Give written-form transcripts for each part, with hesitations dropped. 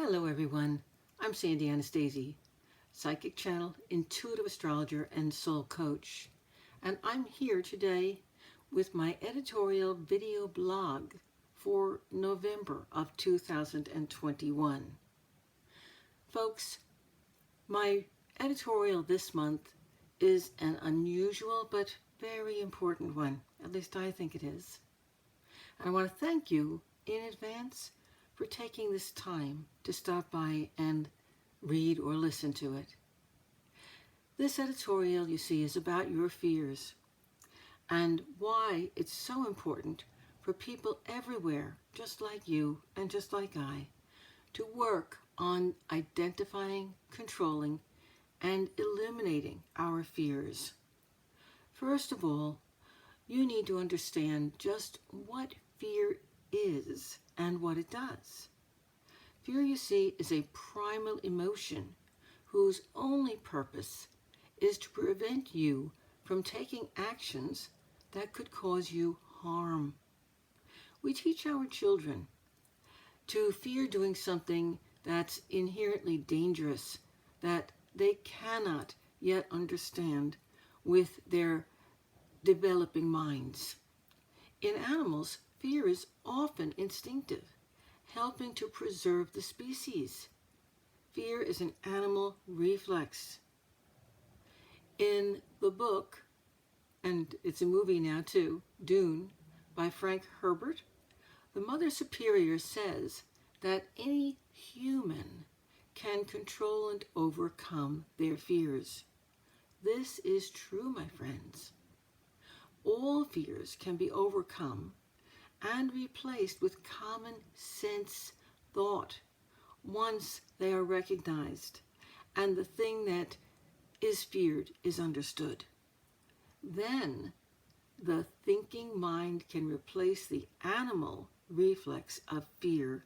Hello everyone, I'm Sandy Anastasi, psychic channel, intuitive astrologer, and soul coach. And I'm here today with my editorial video blog for November of 2021. Folks, my editorial this month is an unusual but very important one, at least I think it is. And I want to thank you in advance for taking this time to stop by and read or listen to it. This editorial, you see, is about your fears and why it's so important for people everywhere, just like you and just like I, to work on identifying, controlling, and eliminating our fears. First of all, you need to understand just what fear is and what it does. Fear, you see, is a primal emotion whose only purpose is to prevent you from taking actions that could cause you harm. We teach our children to fear doing something that's inherently dangerous, that they cannot yet understand with their developing minds. In animals, fear is often instinctive, helping to preserve the species. Fear is an animal reflex. In the book, and it's a movie now too, Dune, by Frank Herbert, the Mother Superior says that any human can control and overcome their fears. This is true, my friends. All fears can be overcome and replaced with common sense thought once they are recognized and the thing that is feared is understood. Then the thinking mind can replace the animal reflex of fear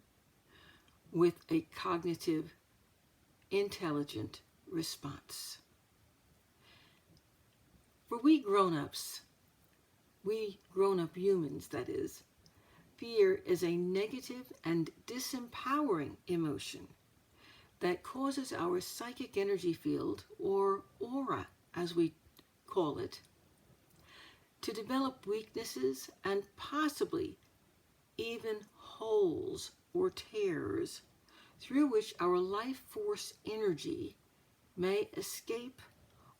with a cognitive, intelligent response. For we grown-ups, we grown-up humans, that is, fear is a negative and disempowering emotion that causes our psychic energy field, or aura as we call it, to develop weaknesses and possibly even holes or tears through which our life force energy may escape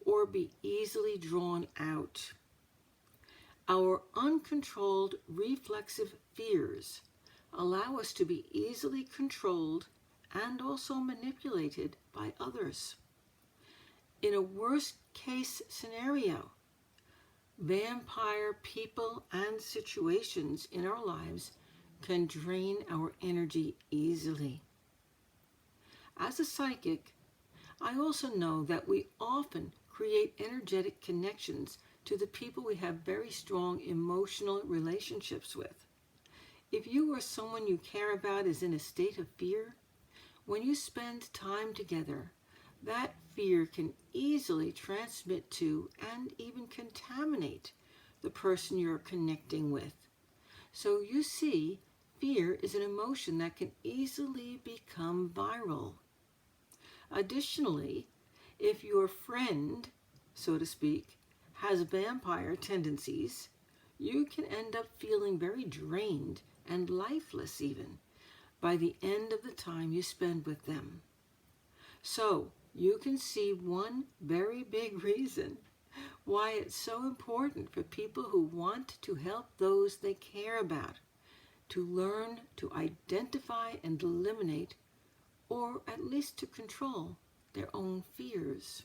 or be easily drawn out. Our uncontrolled reflexive fears allow us to be easily controlled and also manipulated by others. In a worst-case scenario, vampire people and situations in our lives can drain our energy easily. As a psychic, I also know that we often create energetic connections to the people we have very strong emotional relationships with. If you or someone you care about is in a state of fear, when you spend time together, that fear can easily transmit to and even contaminate the person you're connecting with. So you see, fear is an emotion that can easily become viral. Additionally, if your friend, so to speak, has vampire tendencies, you can end up feeling very drained and lifeless even by the end of the time you spend with them. So you can see one very big reason why it's so important for people who want to help those they care about to learn to identify and eliminate, or at least to control, their own fears.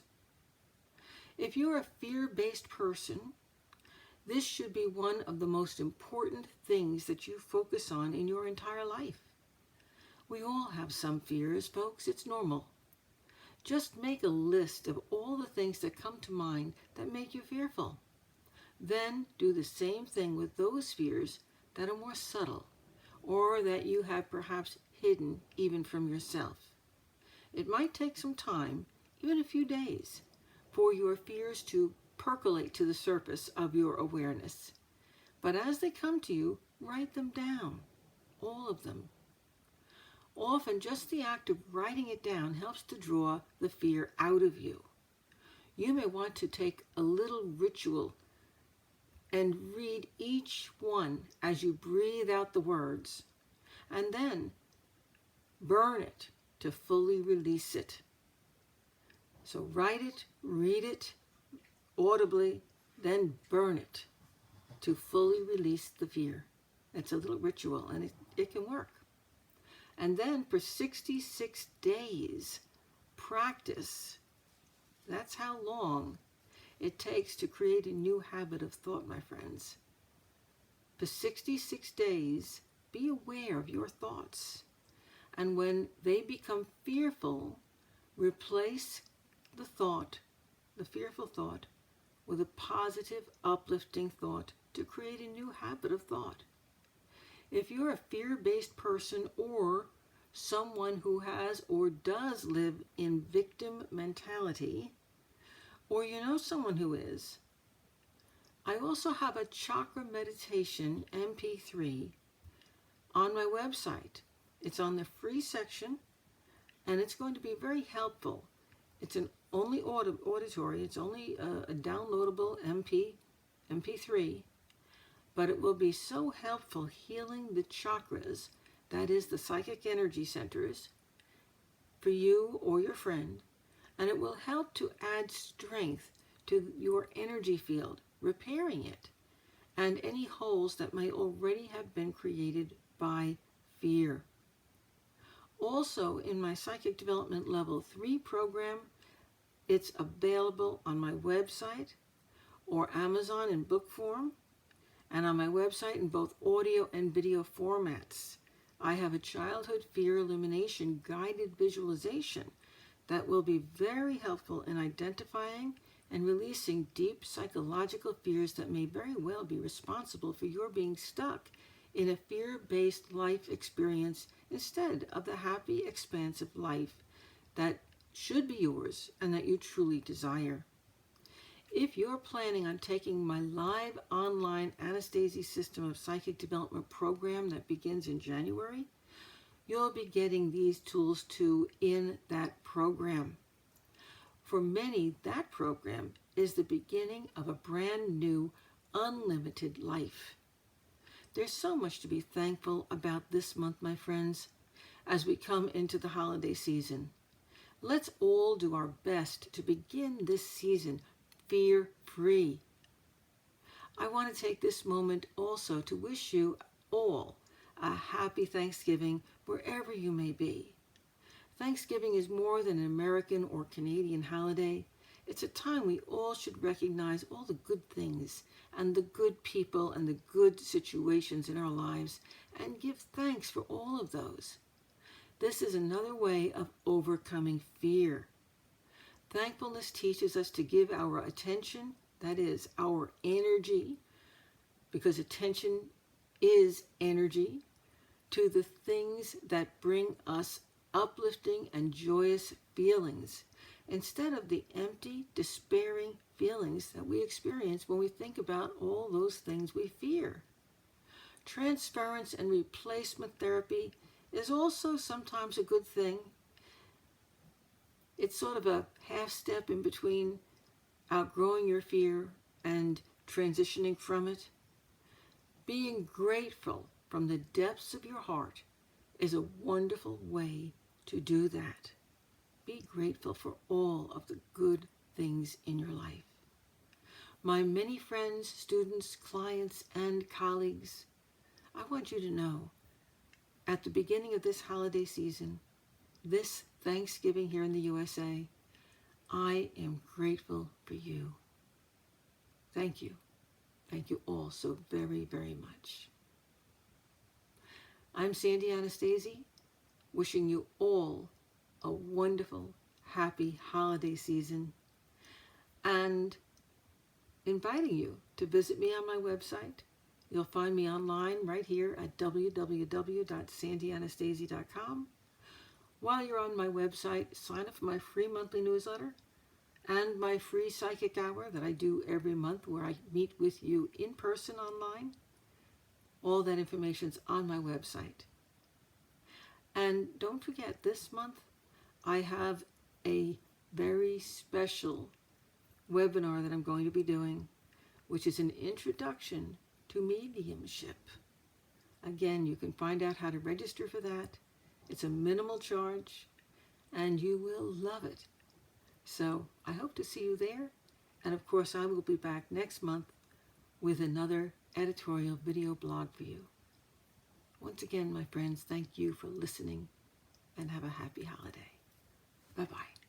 If you're a fear-based person, this should be one of the most important things that you focus on in your entire life. We all have some fears, folks. It's normal. Just make a list of all the things that come to mind that make you fearful. Then do the same thing with those fears that are more subtle, or that you have perhaps hidden even from yourself. It might take some time, even a few days, for your fears to percolate to the surface of your awareness. But as they come to you, write them down, all of them. Often just the act of writing it down helps to draw the fear out of you. You may want to take a little ritual and read each one as you breathe out the words, and then burn it to fully release it. So write it, read it audibly, then burn it to fully release the fear. It's a little ritual, and it can work. And then for 66 days, practice. That's how long it takes to create a new habit of thought, my friends. For 66 days, be aware of your thoughts. And when they become fearful, replace the thought, the fearful thought, with a positive, uplifting thought to create a new habit of thought. If you're a fear-based person or someone who has or does live in victim mentality, or you know someone who is, I also have a Chakra Meditation MP3 on my website. It's on the free section, and it's going to be very helpful. It's an only auditory. It's only a downloadable MP3, but it will be so helpful healing the chakras, that is the psychic energy centers, for you or your friend, and it will help to add strength to your energy field, repairing it, and any holes that may already have been created by fear. Also, in my Psychic Development Level 3 program, it's available on my website or Amazon in book form, and on my website in both audio and video formats. I have a childhood fear illumination guided visualization that will be very helpful in identifying and releasing deep psychological fears that may very well be responsible for your being stuck in a fear-based life experience instead of the happy, expansive life that should be yours and that you truly desire. If you're planning on taking my live online Anastasi System of Psychic Development program that begins in January, you'll be getting these tools too in that program. For many, that program is the beginning of a brand new, unlimited life. There's so much to be thankful about this month, my friends, as we come into the holiday season. Let's all do our best to begin this season fear-free. I want to take this moment also to wish you all a happy Thanksgiving wherever you may be. Thanksgiving is more than an American or Canadian holiday. It's a time we all should recognize all the good things and the good people and the good situations in our lives and give thanks for all of those. This is another way of overcoming fear. Thankfulness teaches us to give our attention, that is, our energy, because attention is energy, to the things that bring us uplifting and joyous feelings, instead of the empty, despairing feelings that we experience when we think about all those things we fear. Transference and replacement therapy is also sometimes a good thing. It's sort of a half step in between outgrowing your fear and transitioning from it. Being grateful from the depths of your heart is a wonderful way to do that. Be grateful for all of the good things in your life. My many friends, students, clients, and colleagues, I want you to know, at the beginning of this holiday season, this Thanksgiving here in the USA, I am grateful for you. Thank you. Thank you all so very, very much. I'm Sandy Anastasi, wishing you all a wonderful, happy holiday season, and inviting you to visit me on my website. You'll find me online right here at www.sandyanastasi.com. While you're on my website, sign up for my free monthly newsletter and my free psychic hour that I do every month where I meet with you in person online. All that information's on my website. And don't forget, this month I have a very special webinar that I'm going to be doing, which is an introduction to mediumship. Again, you can find out how to register for that. It's a minimal charge, and you will love it. So I hope to see you there. And of course, I will be back next month with another editorial video blog for you. Once again, my friends, thank you for listening, and have a happy holiday. Bye-bye.